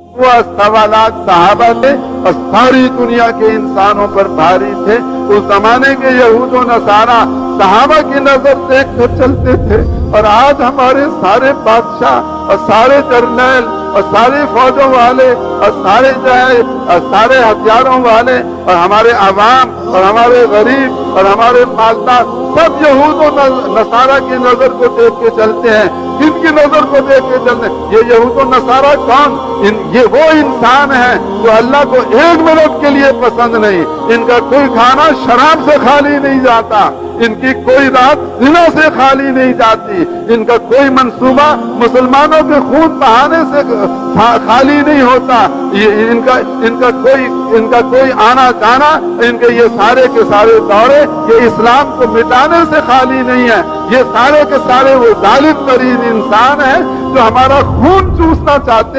وہ सवालात सहाबा थे और सारी दुनिया के इंसानों पर भारी थे। उस जमाने के यहूद और नसारा सहाबा की नजर देख कर चलते थे, और आज हमारे सारे बादशाह और सारे जर्नैल और सारे फौजों वाले और सारे जो है सारे हथियारों वाले और हमारे अवाम और हमारे गरीब और हमारे मालदार सब यहूद और नसारा की नजर को देख के चलते हैं। किनकी नजर को देख के चलते हैं? ये यहूद और नसारा कौन? ये वो इंसान है जो अल्लाह को एक मिनट के लिए पसंद नहीं। इनका कोई खाना शराब से खाली नहीं जाता, इनकी कोई रात जिना से खाली नहीं जाती, इनका कोई मंसूबा मुसलमानों के खून बहाने से खाली नहीं होता। इनका कोई आना जाना, इनके ये सारे के सारे दौरे ये इस्लाम को मिटाने से खाली नहीं है। ये सारे के सारे वो जालिम तरीन इंसान है जो हमारा खून चूसना चाहते हैं।